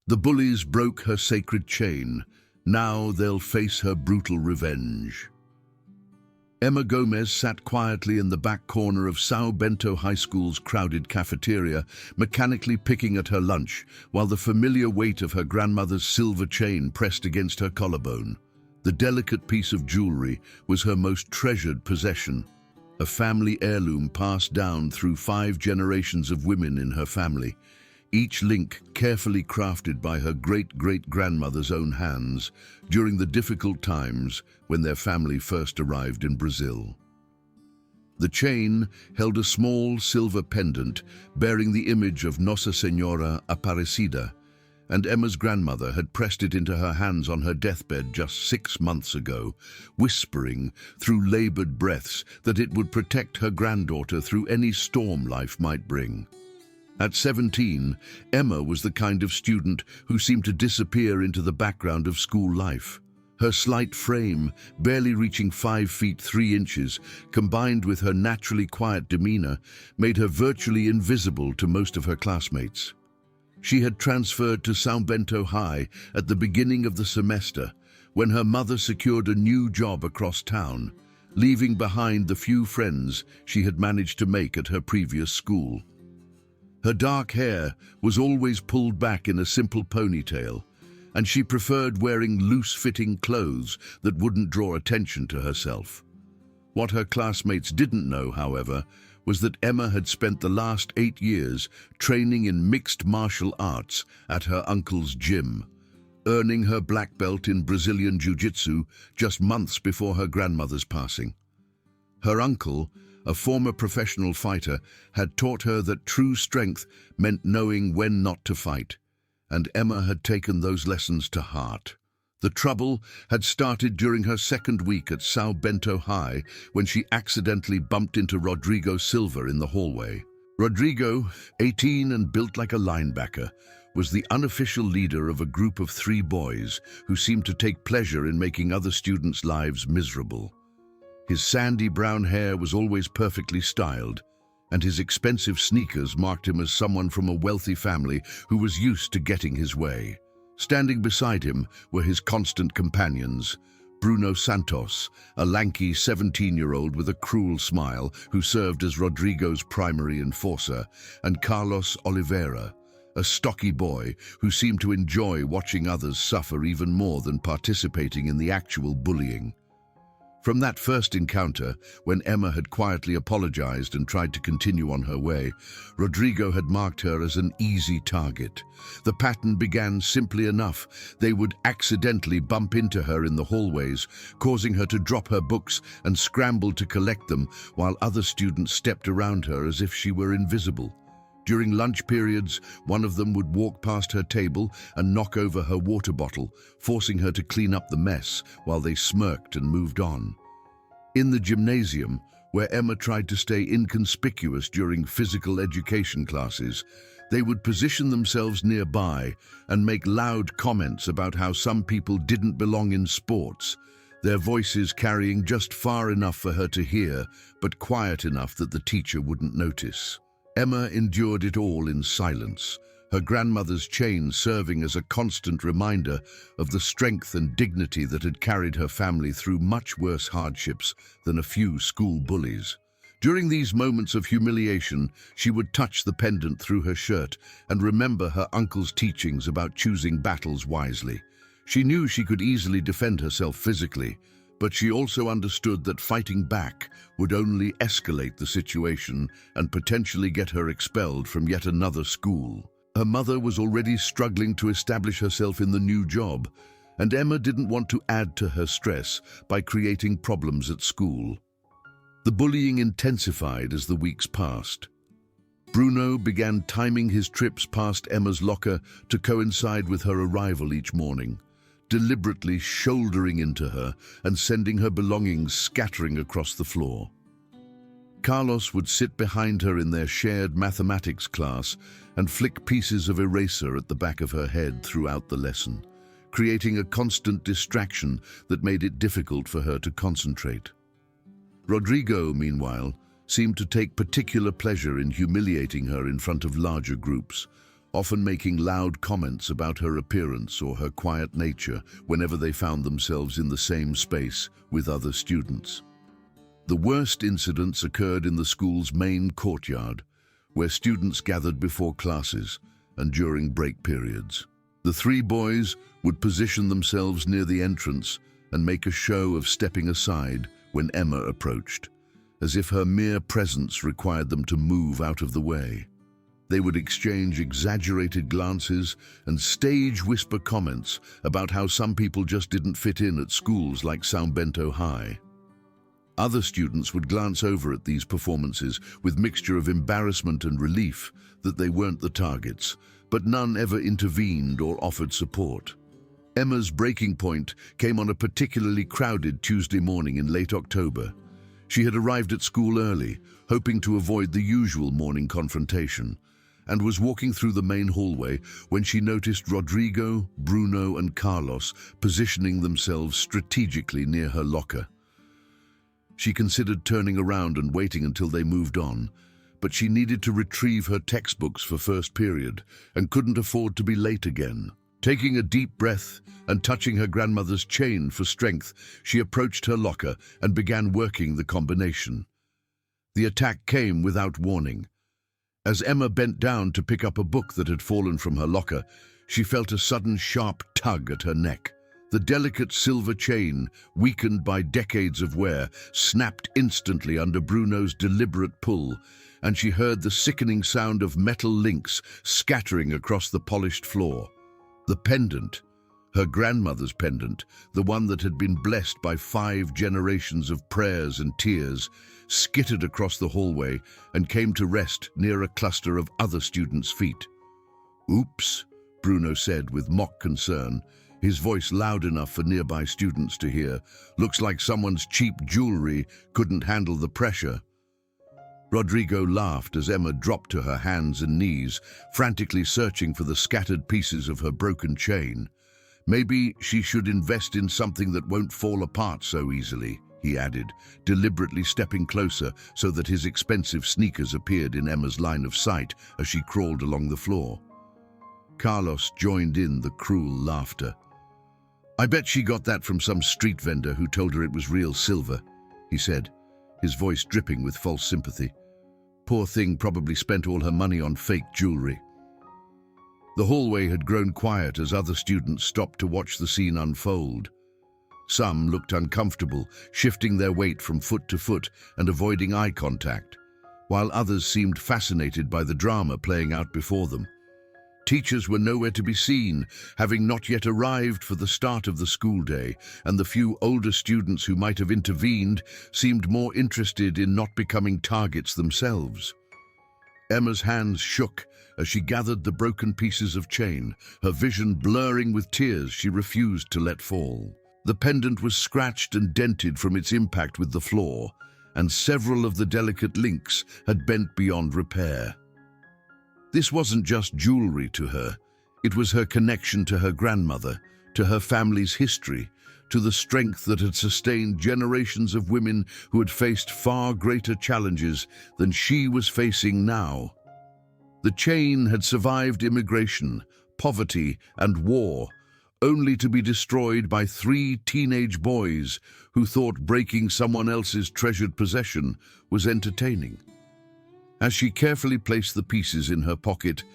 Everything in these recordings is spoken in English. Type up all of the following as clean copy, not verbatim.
The bullies broke her sacred chain. Now they'll face her brutal revenge. Emma Gomez sat quietly in the back corner of São Bento High School's crowded cafeteria, mechanically picking at her lunch, while the familiar weight of her grandmother's silver chain pressed against her collarbone. The delicate piece of jewelry was her most treasured possession, a family heirloom passed down through 5 generations of women in her family, each link carefully crafted by her great-great-grandmother's own hands during the difficult times when their family first arrived in Brazil. The chain held a small silver pendant bearing the image of Nossa Senhora Aparecida, and Emma's grandmother had pressed it into her hands on her deathbed just 6 months ago, whispering through labored breaths that it would protect her granddaughter through any storm life might bring. At 17, Emma was the kind of student who seemed to disappear into the background of school life. Her slight frame, barely reaching 5 feet 3 inches, combined with her naturally quiet demeanor, made her virtually invisible to most of her classmates. She had transferred to São Bento High at the beginning of the semester, when her mother secured a new job across town, leaving behind the few friends she had managed to make at her previous school. Her dark hair was always pulled back in a simple ponytail, and she preferred wearing loose-fitting clothes that wouldn't draw attention to herself. What her classmates didn't know, however, was that Emma had spent the last 8 years training in mixed martial arts at her uncle's gym, earning her black belt in Brazilian Jiu-Jitsu just months before her grandmother's passing. Her uncle, a former professional fighter, had taught her that true strength meant knowing when not to fight, and Emma had taken those lessons to heart. The trouble had started during her second week at São Bento High when she accidentally bumped into Rodrigo Silva in the hallway. Rodrigo, 18 and built like a linebacker, was the unofficial leader of a group of 3 boys who seemed to take pleasure in making other students' lives miserable. His sandy brown hair was always perfectly styled, and his expensive sneakers marked him as someone from a wealthy family who was used to getting his way. Standing beside him were his constant companions, Bruno Santos, a lanky 17-year-old with a cruel smile who served as Rodrigo's primary enforcer, and Carlos Oliveira, a stocky boy who seemed to enjoy watching others suffer even more than participating in the actual bullying. From that first encounter, when Emma had quietly apologized and tried to continue on her way, Rodrigo had marked her as an easy target. The pattern began simply enough. They would accidentally bump into her in the hallways, causing her to drop her books and scramble to collect them, while other students stepped around her as if she were invisible. During lunch periods, one of them would walk past her table and knock over her water bottle, forcing her to clean up the mess while they smirked and moved on. In the gymnasium, where Emma tried to stay inconspicuous during physical education classes, they would position themselves nearby and make loud comments about how some people didn't belong in sports, their voices carrying just far enough for her to hear, but quiet enough that the teacher wouldn't notice. Emma endured it all in silence, her grandmother's chain serving as a constant reminder of the strength and dignity that had carried her family through much worse hardships than a few school bullies. During these moments of humiliation, she would touch the pendant through her shirt and remember her uncle's teachings about choosing battles wisely. She knew she could easily defend herself physically, but she also understood that fighting back would only escalate the situation and potentially get her expelled from yet another school. Her mother was already struggling to establish herself in the new job, and Emma didn't want to add to her stress by creating problems at school. The bullying intensified as the weeks passed. Bruno began timing his trips past Emma's locker to coincide with her arrival each morning, deliberately shouldering into her and sending her belongings scattering across the floor. Carlos would sit behind her in their shared mathematics class and flick pieces of eraser at the back of her head throughout the lesson, creating a constant distraction that made it difficult for her to concentrate. Rodrigo, meanwhile, seemed to take particular pleasure in humiliating her in front of larger groups, often making loud comments about her appearance or her quiet nature whenever they found themselves in the same space with other students. The worst incidents occurred in the school's main courtyard, where students gathered before classes and during break periods. The three boys would position themselves near the entrance and make a show of stepping aside when Emma approached, as if her mere presence required them to move out of the way. They would exchange exaggerated glances and stage whisper comments about how some people just didn't fit in at schools like São Bento High. Other students would glance over at these performances with mixture of embarrassment and relief that they weren't the targets, but none ever intervened or offered support. Emma's breaking point came on a particularly crowded Tuesday morning in late October. She had arrived at school early, hoping to avoid the usual morning confrontation, and was walking through the main hallway when she noticed Rodrigo, Bruno, and Carlos positioning themselves strategically near her locker. She considered turning around and waiting until they moved on, but she needed to retrieve her textbooks for first period and couldn't afford to be late again. Taking a deep breath and touching her grandmother's chain for strength, she approached her locker and began working the combination. The attack came without warning. As Emma bent down to pick up a book that had fallen from her locker, she felt a sudden sharp tug at her neck. The delicate silver chain, weakened by decades of wear, snapped instantly under Bruno's deliberate pull, and she heard the sickening sound of metal links scattering across the polished floor. The pendant, her grandmother's pendant, the one that had been blessed by 5 generations of prayers and tears, skittered across the hallway and came to rest near a cluster of other students' feet. "Oops," Bruno said with mock concern, his voice loud enough for nearby students to hear. "Looks like someone's cheap jewelry couldn't handle the pressure." Rodrigo laughed as Emma dropped to her hands and knees, frantically searching for the scattered pieces of her broken chain. "Maybe she should invest in something that won't fall apart so easily," he added, deliberately stepping closer so that his expensive sneakers appeared in Emma's line of sight as she crawled along the floor. Carlos joined in the cruel laughter. "I bet she got that from some street vendor who told her it was real silver," he said, his voice dripping with false sympathy. "Poor thing probably spent all her money on fake jewelry." The hallway had grown quiet as other students stopped to watch the scene unfold. Some looked uncomfortable, shifting their weight from foot to foot and avoiding eye contact, while others seemed fascinated by the drama playing out before them. Teachers were nowhere to be seen, having not yet arrived for the start of the school day, and the few older students who might have intervened seemed more interested in not becoming targets themselves. Emma's hands shook as she gathered the broken pieces of chain, her vision blurring with tears she refused to let fall. The pendant was scratched and dented from its impact with the floor, and several of the delicate links had bent beyond repair. This wasn't just jewelry to her. It was her connection to her grandmother, to her family's history, to the strength that had sustained generations of women who had faced far greater challenges than she was facing now. The chain had survived immigration, poverty, and war, only to be destroyed by 3 teenage boys who thought breaking someone else's treasured possession was entertaining. As she carefully placed the pieces in her pocket,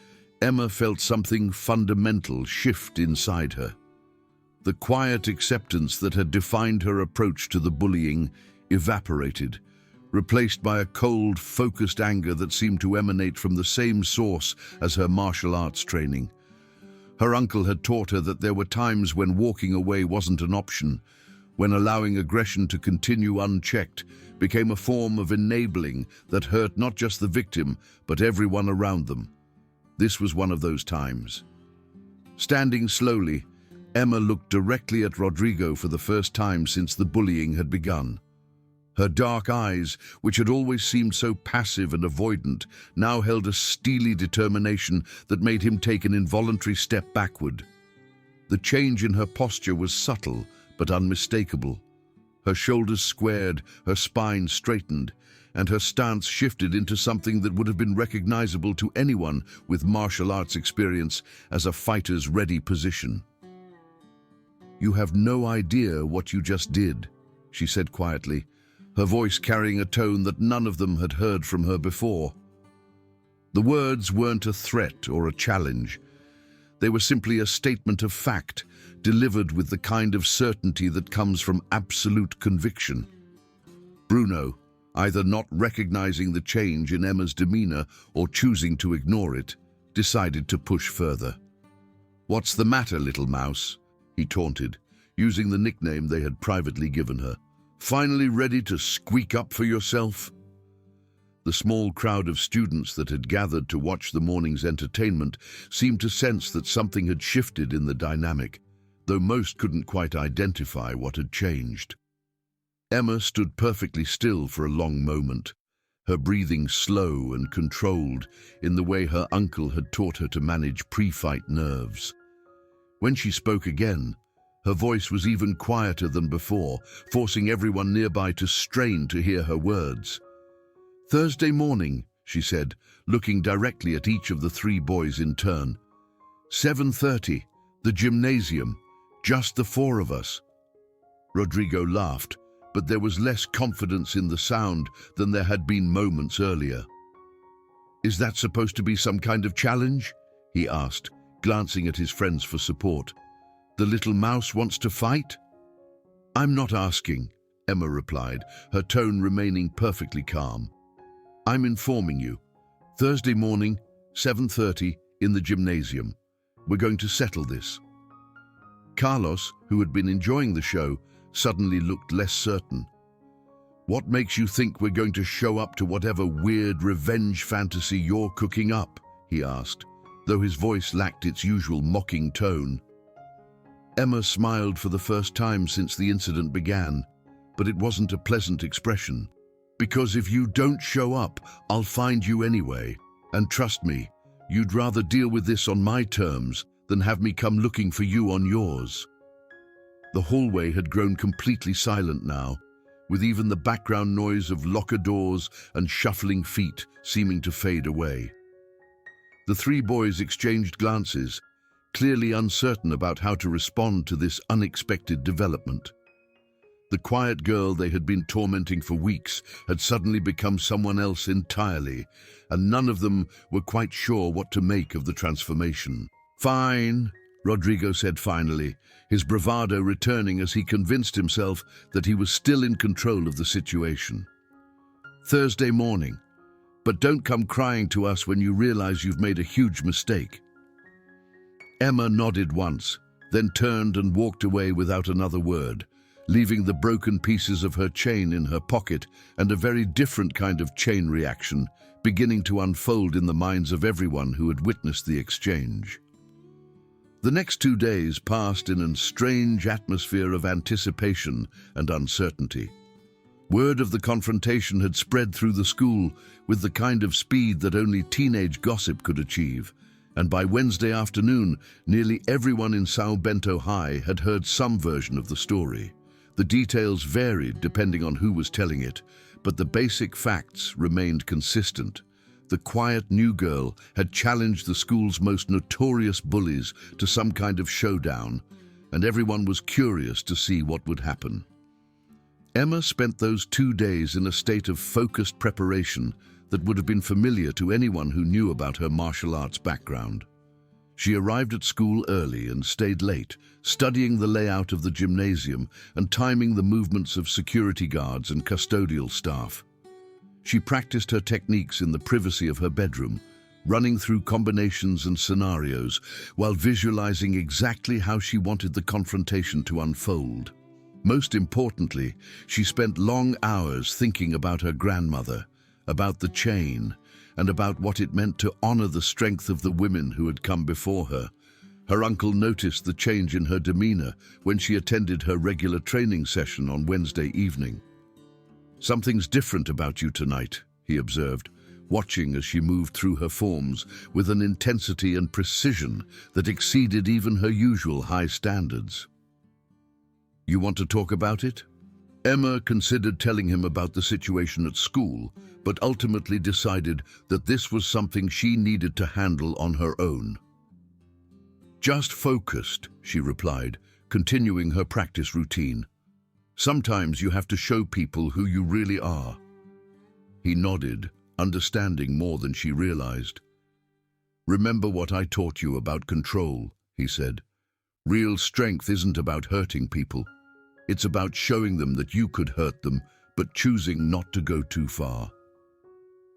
Emma felt something fundamental shift inside her. The quiet acceptance that had defined her approach to the bullying evaporated, replaced by a cold, focused anger that seemed to emanate from the same source as her martial arts training. Her uncle had taught her that there were times when walking away wasn't an option, when allowing aggression to continue unchecked became a form of enabling that hurt not just the victim, but everyone around them. This was one of those times. Standing slowly, Emma looked directly at Rodrigo for the first time since the bullying had begun. Her dark eyes, which had always seemed so passive and avoidant, now held a steely determination that made him take an involuntary step backward. The change in her posture was subtle but unmistakable. Her shoulders squared, her spine straightened, and her stance shifted into something that would have been recognizable to anyone with martial arts experience as a fighter's ready position. "You have no idea what you just did," she said quietly, her voice carrying a tone that none of them had heard from her before. The words weren't a threat or a challenge. They were simply a statement of fact, delivered with the kind of certainty that comes from absolute conviction. Bruno, either not recognizing the change in Emma's demeanor or choosing to ignore it, decided to push further. "What's the matter, little mouse?" he taunted, using the nickname they had privately given her. "Finally ready to squeak up for yourself?" The small crowd of students that had gathered to watch the morning's entertainment seemed to sense that something had shifted in the dynamic, though most couldn't quite identify what had changed. Emma stood perfectly still for a long moment, her breathing slow and controlled in the way her uncle had taught her to manage pre-fight nerves. When she spoke again, her voice was even quieter than before, forcing everyone nearby to strain to hear her words. "Thursday morning," she said, looking directly at each of the three boys in turn. 7:30, the gymnasium, just the four of us." Rodrigo laughed, but there was less confidence in the sound than there had been moments earlier. "Is that supposed to be some kind of challenge?" he asked, glancing at his friends for support. "The little mouse wants to fight?" "I'm not asking," Emma replied, her tone remaining perfectly calm. "I'm informing you. Thursday morning, 7:30, in the gymnasium. We're going to settle this." Carlos, who had been enjoying the show, suddenly looked less certain. "What makes you think we're going to show up to whatever weird revenge fantasy you're cooking up?" he asked, though his voice lacked its usual mocking tone. Emma smiled for the first time since the incident began, but it wasn't a pleasant expression. "Because if you don't show up, I'll find you anyway. And trust me, you'd rather deal with this on my terms than have me come looking for you on yours." The hallway had grown completely silent now, with even the background noise of locker doors and shuffling feet seeming to fade away. The three boys exchanged glances, clearly uncertain about how to respond to this unexpected development. The quiet girl they had been tormenting for weeks had suddenly become someone else entirely, and none of them were quite sure what to make of the transformation. "Fine," Rodrigo said finally, his bravado returning as he convinced himself that he was still in control of the situation. "Thursday morning. But don't come crying to us when you realize you've made a huge mistake." Emma nodded once, then turned and walked away without another word, leaving the broken pieces of her chain in her pocket and a very different kind of chain reaction beginning to unfold in the minds of everyone who had witnessed the exchange. The next 2 days passed in a strange atmosphere of anticipation and uncertainty. Word of the confrontation had spread through the school with the kind of speed that only teenage gossip could achieve, and by Wednesday afternoon, nearly everyone in São Bento High had heard some version of the story. The details varied depending on who was telling it, but the basic facts remained consistent. The quiet new girl had challenged the school's most notorious bullies to some kind of showdown, and everyone was curious to see what would happen. Emma spent those 2 days in a state of focused preparation that would have been familiar to anyone who knew about her martial arts background. She arrived at school early and stayed late, studying the layout of the gymnasium and timing the movements of security guards and custodial staff. She practiced her techniques in the privacy of her bedroom, running through combinations and scenarios while visualizing exactly how she wanted the confrontation to unfold. Most importantly, she spent long hours thinking about her grandmother, about the chain, and about what it meant to honor the strength of the women who had come before her. Her uncle noticed the change in her demeanor when she attended her regular training session on Wednesday evening. "Something's different about you tonight," he observed, watching as she moved through her forms with an intensity and precision that exceeded even her usual high standards. "You want to talk about it?" Emma considered telling him about the situation at school, but ultimately decided that this was something she needed to handle on her own. "Just focused," she replied, continuing her practice routine. "Sometimes you have to show people who you really are." He nodded, understanding more than she realized. "Remember what I taught you about control," he said. "Real strength isn't about hurting people. It's about showing them that you could hurt them, but choosing not to go too far."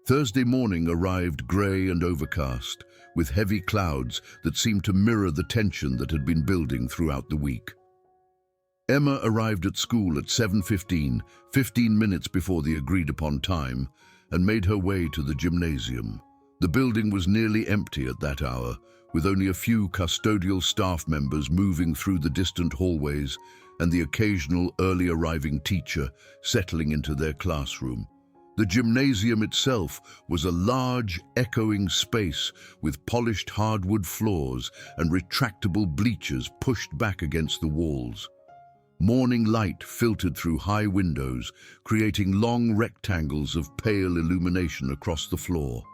Thursday morning arrived grey and overcast, with heavy clouds that seemed to mirror the tension that had been building throughout the week. Emma arrived at school at 7:15, 15 minutes before the agreed-upon time, and made her way to the gymnasium. The building was nearly empty at that hour, with only a few custodial staff members moving through the distant hallways and the occasional early-arriving teacher settling into their classroom. The gymnasium itself was a large, echoing space with polished hardwood floors and retractable bleachers pushed back against the walls. Morning light filtered through high windows, creating long rectangles of pale illumination across the floor.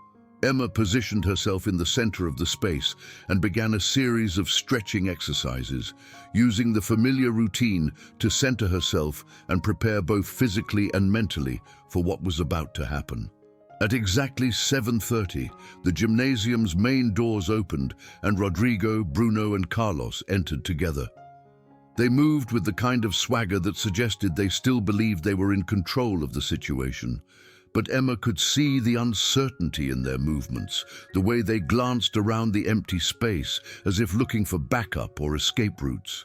Emma positioned herself in the center of the space and began a series of stretching exercises, using the familiar routine to center herself and prepare both physically and mentally for what was about to happen. At exactly 7:30, the gymnasium's main doors opened and Rodrigo, Bruno, and Carlos entered together. They moved with the kind of swagger that suggested they still believed they were in control of the situation. But Emma could see the uncertainty in their movements, the way they glanced around the empty space as if looking for backup or escape routes.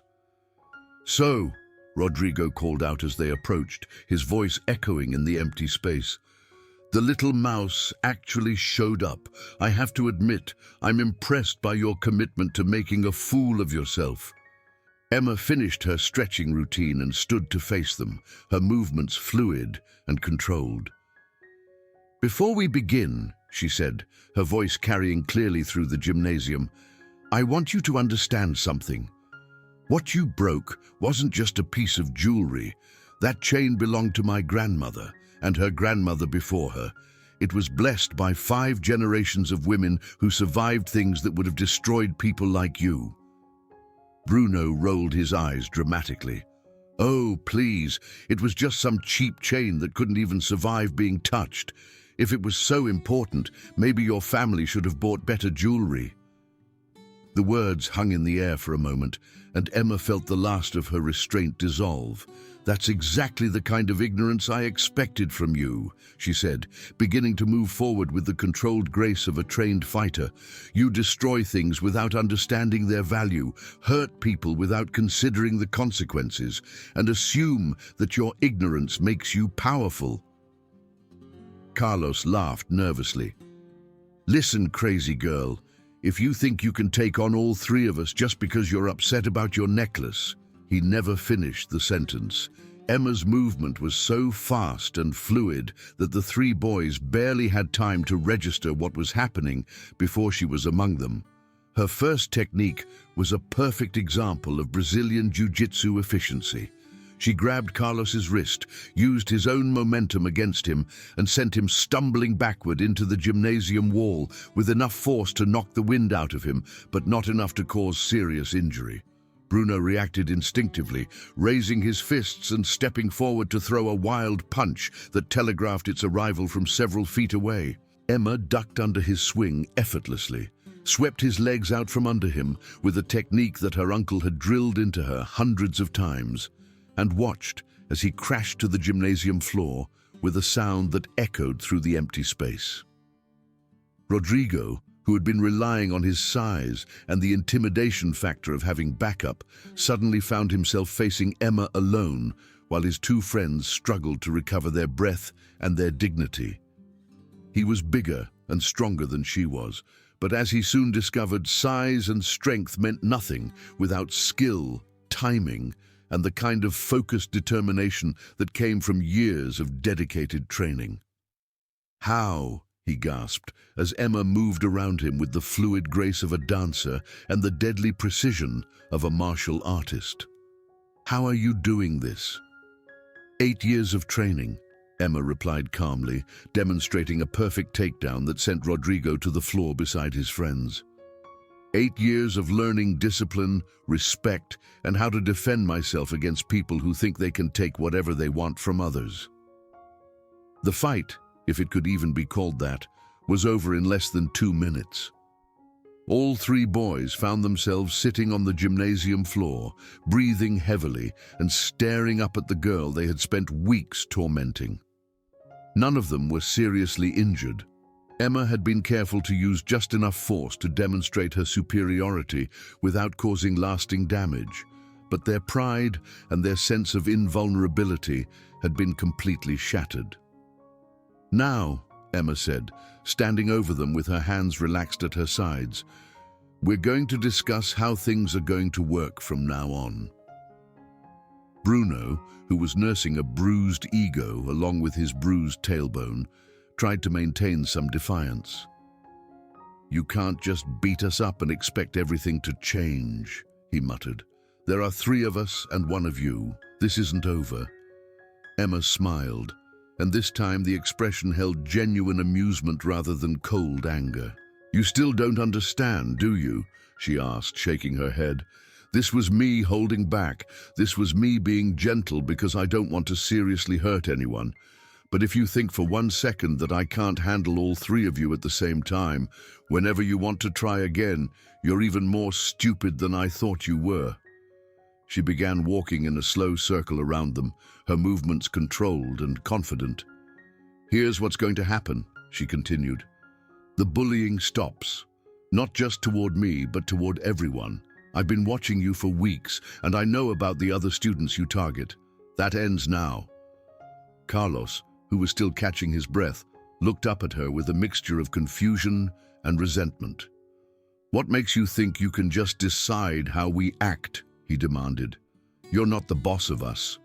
"So," Rodrigo called out as they approached, his voice echoing in the empty space, "the little mouse actually showed up. I have to admit, I'm impressed by your commitment to making a fool of yourself." Emma finished her stretching routine and stood to face them, her movements fluid and controlled. "Before we begin," she said, her voice carrying clearly through the gymnasium, "I want you to understand something. What you broke wasn't just a piece of jewelry. That chain belonged to my grandmother and her grandmother before her. It was blessed by 5 generations of women who survived things that would have destroyed people like you." Bruno rolled his eyes dramatically. "Oh, please, it was just some cheap chain that couldn't even survive being touched. If it was so important, maybe your family should have bought better jewelry." The words hung in the air for a moment, and Emma felt the last of her restraint dissolve. "That's exactly the kind of ignorance I expected from you," she said, beginning to move forward with the controlled grace of a trained fighter. "You destroy things without understanding their value, hurt people without considering the consequences, and assume that your ignorance makes you powerful." Carlos laughed nervously. "Listen, crazy girl, if you think you can take on all 3 of us just because you're upset about your necklace..." He never finished the sentence. Emma's movement was so fast and fluid that the 3 boys barely had time to register what was happening before she was among them. Her first technique was a perfect example of Brazilian jiu-jitsu efficiency. She grabbed Carlos's wrist, used his own momentum against him, and sent him stumbling backward into the gymnasium wall with enough force to knock the wind out of him, but not enough to cause serious injury. Bruno reacted instinctively, raising his fists and stepping forward to throw a wild punch that telegraphed its arrival from several feet away. Emma ducked under his swing effortlessly, swept his legs out from under him with a technique that her uncle had drilled into her hundreds of times, and watched as he crashed to the gymnasium floor with a sound that echoed through the empty space. Rodrigo, who had been relying on his size and the intimidation factor of having backup, suddenly found himself facing Emma alone while his 2 friends struggled to recover their breath and their dignity. He was bigger and stronger than she was, but as he soon discovered, size and strength meant nothing without skill, timing, and the kind of focused determination that came from years of dedicated training. "How?" he gasped, as Emma moved around him with the fluid grace of a dancer and the deadly precision of a martial artist. "How are you doing this?" 8 years of training, Emma replied calmly, demonstrating a perfect takedown that sent Rodrigo to the floor beside his friends. 8 years of learning discipline, respect, and how to defend myself against people who think they can take whatever they want from others. The fight, if it could even be called that, was over in less than 2 minutes. All 3 boys found themselves sitting on the gymnasium floor, breathing heavily and staring up at the girl they had spent weeks tormenting. None of them were seriously injured. Emma had been careful to use just enough force to demonstrate her superiority without causing lasting damage, but their pride and their sense of invulnerability had been completely shattered. "Now," Emma said, standing over them with her hands relaxed at her sides, "we're going to discuss how things are going to work from now on." Bruno, who was nursing a bruised ego along with his bruised tailbone, tried to maintain some defiance. "You can't just beat us up and expect everything to change," he muttered. "There are 3 of us and 1 of you. This isn't over." Emma smiled, and this time the expression held genuine amusement rather than cold anger. "You still don't understand, do you?" she asked, shaking her head. "This was me holding back. This was me being gentle because I don't want to seriously hurt anyone. But if you think for 1 second that I can't handle all 3 of you at the same time, whenever you want to try again, you're even more stupid than I thought you were." She began walking in a slow circle around them, her movements controlled and confident. "Here's what's going to happen," she continued. "The bullying stops. Not just toward me, but toward everyone. I've been watching you for weeks, and I know about the other students you target. That ends now." Carlos, who was still catching his breath, looked up at her with a mixture of confusion and resentment. "What makes you think you can just decide how we act?" he demanded. "You're not the boss of us."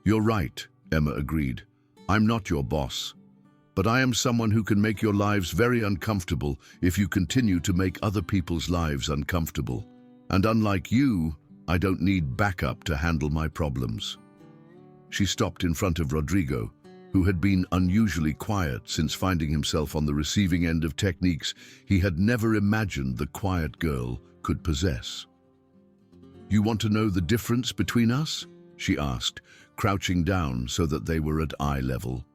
"You're right," Emma agreed. "I'm not your boss. But I am someone who can make your lives very uncomfortable if you continue to make other people's lives uncomfortable. And unlike you, I don't need backup to handle my problems." She stopped in front of Rodrigo, who had been unusually quiet since finding himself on the receiving end of techniques he had never imagined the quiet girl could possess. "You want to know the difference between us?" she asked, crouching down so that they were at eye level.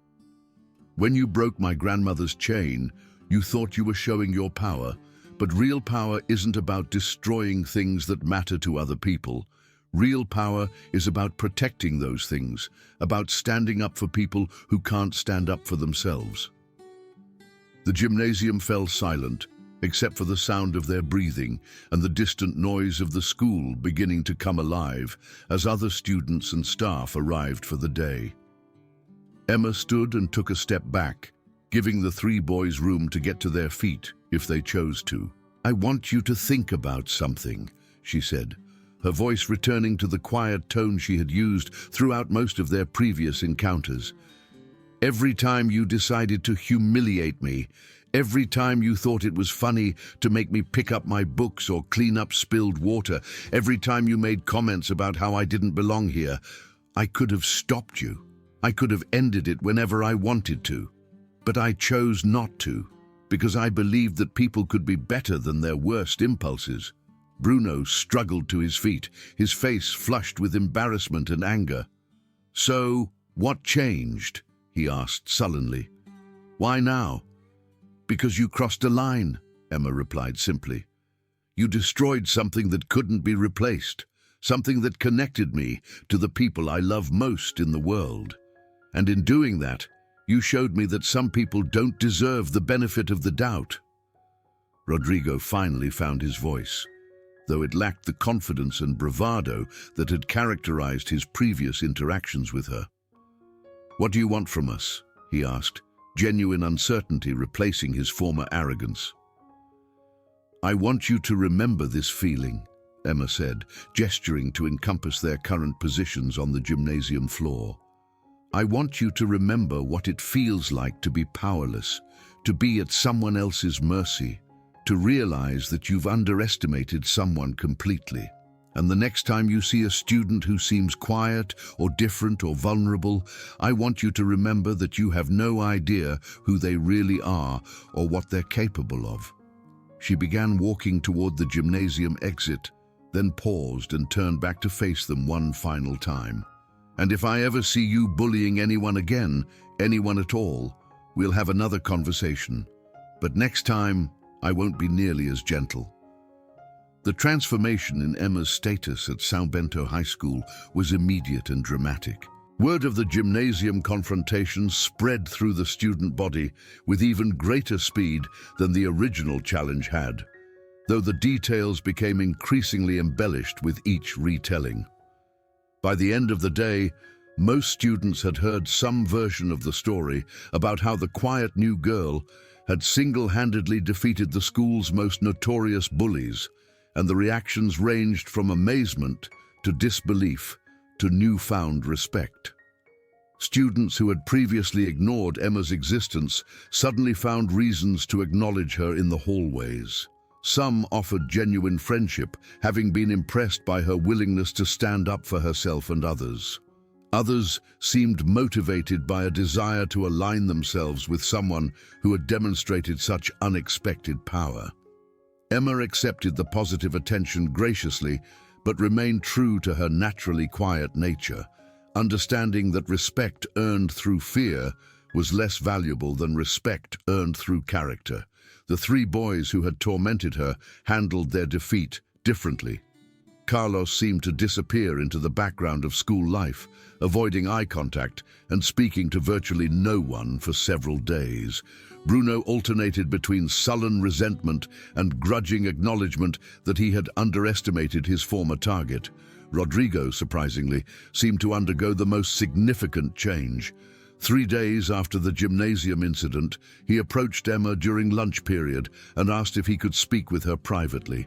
"When you broke my grandmother's chain, you thought you were showing your power, but real power isn't about destroying things that matter to other people. Real power is about protecting those things, about standing up for people who can't stand up for themselves." The gymnasium fell silent, except for the sound of their breathing and the distant noise of the school beginning to come alive as other students and staff arrived for the day. Emma stood and took a step back, giving the 3 boys room to get to their feet if they chose to. "I want you to think about something," she said, her voice returning to the quiet tone she had used throughout most of their previous encounters. "Every time you decided to humiliate me, every time you thought it was funny to make me pick up my books or clean up spilled water, every time you made comments about how I didn't belong here, I could have stopped you. I could have ended it whenever I wanted to. But I chose not to, because I believed that people could be better than their worst impulses." Bruno struggled to his feet, his face flushed with embarrassment and anger. "So, what changed?" he asked sullenly. "Why now?" "Because you crossed a line," Emma replied simply. "You destroyed something that couldn't be replaced, something that connected me to the people I love most in the world. And in doing that, you showed me that some people don't deserve the benefit of the doubt." Rodrigo finally found his voice, though it lacked the confidence and bravado that had characterized his previous interactions with her. "What do you want from us?" he asked, genuine uncertainty replacing his former arrogance. "I want you to remember this feeling," Emma said, gesturing to encompass their current positions on the gymnasium floor. "I want you to remember what it feels like to be powerless, to be at someone else's mercy, to realize that you've underestimated someone completely. And the next time you see a student who seems quiet or different or vulnerable, I want you to remember that you have no idea who they really are or what they're capable of." She began walking toward the gymnasium exit, then paused and turned back to face them one final time. "And if I ever see you bullying anyone again, anyone at all, we'll have another conversation. But next time, I won't be nearly as gentle." The transformation in Emma's status at São Bento High School was immediate and dramatic. Word of the gymnasium confrontation spread through the student body with even greater speed than the original challenge had, though the details became increasingly embellished with each retelling. By the end of the day, most students had heard some version of the story about how the quiet new girl had single-handedly defeated the school's most notorious bullies, and the reactions ranged from amazement to disbelief to newfound respect. Students who had previously ignored Emma's existence suddenly found reasons to acknowledge her in the hallways. Some offered genuine friendship, having been impressed by her willingness to stand up for herself and others. Others seemed motivated by a desire to align themselves with someone who had demonstrated such unexpected power. Emma accepted the positive attention graciously, but remained true to her naturally quiet nature, understanding that respect earned through fear was less valuable than respect earned through character. The three boys who had tormented her handled their defeat differently. Carlos seemed to disappear into the background of school life, avoiding eye contact and speaking to virtually no one for several days. Bruno alternated between sullen resentment and grudging acknowledgement that he had underestimated his former target. Rodrigo, surprisingly, seemed to undergo the most significant change. 3 days after the gymnasium incident, he approached Emma during lunch period and asked if he could speak with her privately.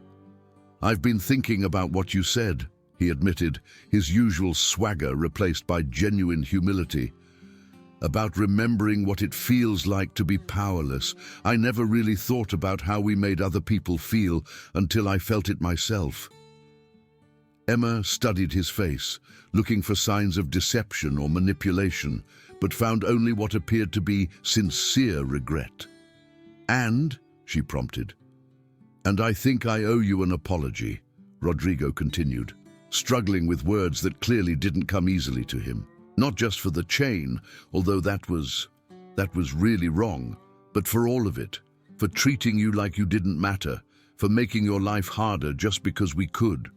"I've been thinking about what you said," he admitted, his usual swagger replaced by genuine humility. "About remembering what it feels like to be powerless. I never really thought about how we made other people feel until I felt it myself." Emma studied his face, looking for signs of deception or manipulation, but found only what appeared to be sincere regret. "And," she prompted. "And I think I owe you an apology," Rodrigo continued, struggling with words that clearly didn't come easily to him. "Not just for the chain, although that was really wrong, but for all of it, for treating you like you didn't matter, for making your life harder just because we could."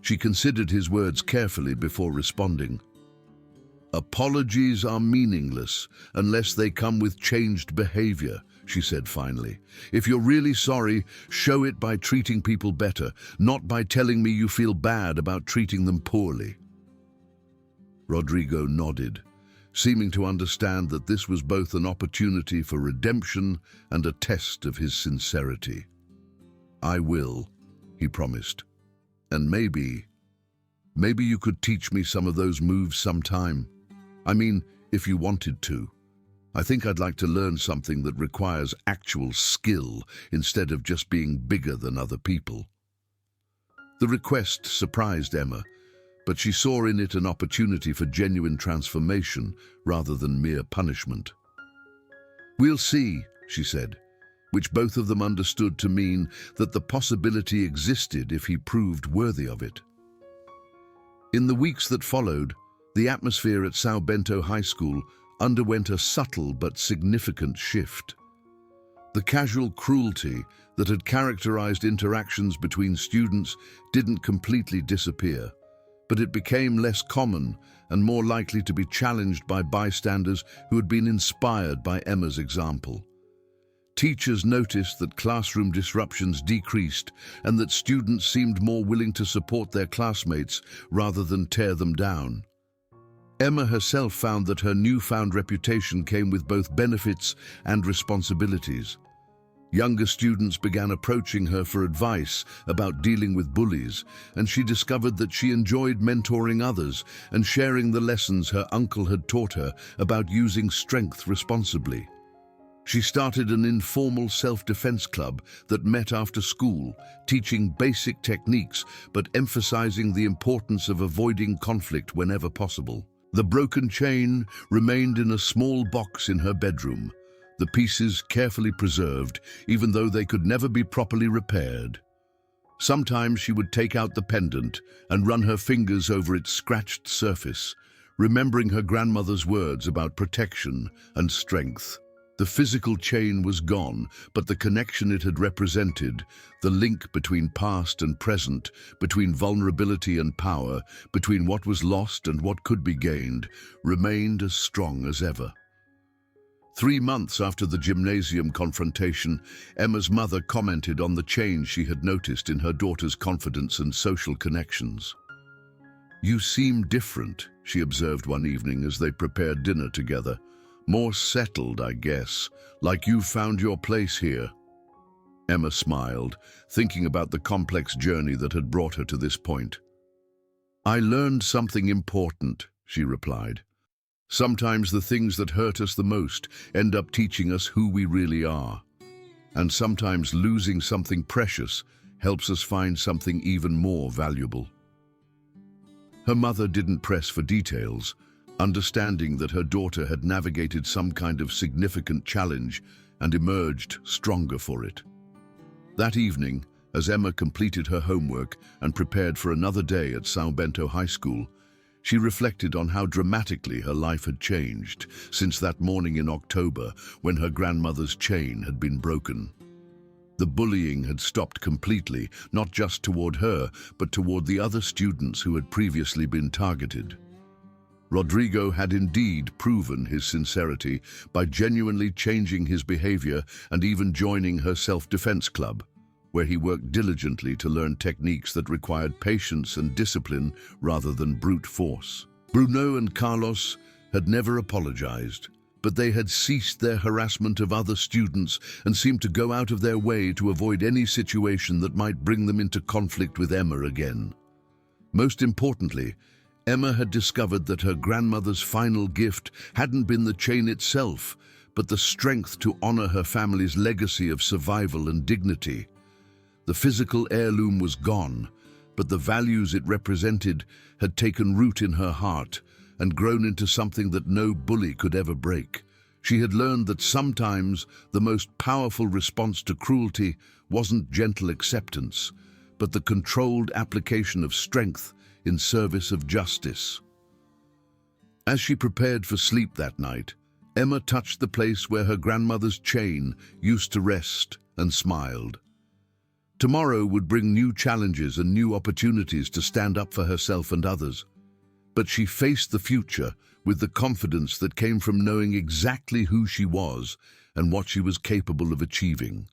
She considered his words carefully before responding. "Apologies are meaningless unless they come with changed behavior," she said finally. "If you're really sorry, show it by treating people better, not by telling me you feel bad about treating them poorly." Rodrigo nodded, seeming to understand that this was both an opportunity for redemption and a test of his sincerity. "I will," he promised. "And maybe you could teach me some of those moves sometime. I mean, if you wanted to. I think I'd like to learn something that requires actual skill instead of just being bigger than other people." The request surprised Emma, but she saw in it an opportunity for genuine transformation rather than mere punishment. "We'll see," she said, which both of them understood to mean that the possibility existed if he proved worthy of it. In the weeks that followed, the atmosphere at São Bento High School underwent a subtle but significant shift. The casual cruelty that had characterized interactions between students didn't completely disappear, but it became less common and more likely to be challenged by bystanders who had been inspired by Emma's example. Teachers noticed that classroom disruptions decreased and that students seemed more willing to support their classmates rather than tear them down. Emma herself found that her newfound reputation came with both benefits and responsibilities. Younger students began approaching her for advice about dealing with bullies, and she discovered that she enjoyed mentoring others and sharing the lessons her uncle had taught her about using strength responsibly. She started an informal self-defense club that met after school, teaching basic techniques but emphasizing the importance of avoiding conflict whenever possible. The broken chain remained in a small box in her bedroom, the pieces carefully preserved, even though they could never be properly repaired. Sometimes she would take out the pendant and run her fingers over its scratched surface, remembering her grandmother's words about protection and strength. The physical chain was gone, but the connection it had represented, the link between past and present, between vulnerability and power, between what was lost and what could be gained, remained as strong as ever. 3 months after the gymnasium confrontation, Emma's mother commented on the change she had noticed in her daughter's confidence and social connections. "You seem different," she observed one evening as they prepared dinner together. "More settled, I guess, like you've found your place here." Emma smiled, thinking about the complex journey that had brought her to this point. "I learned something important," she replied. "Sometimes the things that hurt us the most end up teaching us who we really are. And sometimes losing something precious helps us find something even more valuable." Her mother didn't press for details, understanding that her daughter had navigated some kind of significant challenge and emerged stronger for it. That evening, as Emma completed her homework and prepared for another day at São Bento High School, she reflected on how dramatically her life had changed since that morning in October when her grandmother's chain had been broken. The bullying had stopped completely, not just toward her, but toward the other students who had previously been targeted. Rodrigo had indeed proven his sincerity by genuinely changing his behavior and even joining her self-defense club, where he worked diligently to learn techniques that required patience and discipline rather than brute force. Bruno and Carlos had never apologized, but they had ceased their harassment of other students and seemed to go out of their way to avoid any situation that might bring them into conflict with Emma again. Most importantly, Emma had discovered that her grandmother's final gift hadn't been the chain itself, but the strength to honor her family's legacy of survival and dignity. The physical heirloom was gone, but the values it represented had taken root in her heart and grown into something that no bully could ever break. She had learned that sometimes the most powerful response to cruelty wasn't gentle acceptance, but the controlled application of strength in service of justice. As she prepared for sleep that night, Emma touched the place where her grandmother's chain used to rest and smiled. Tomorrow would bring new challenges and new opportunities to stand up for herself and others. But she faced the future with the confidence that came from knowing exactly who she was and what she was capable of achieving.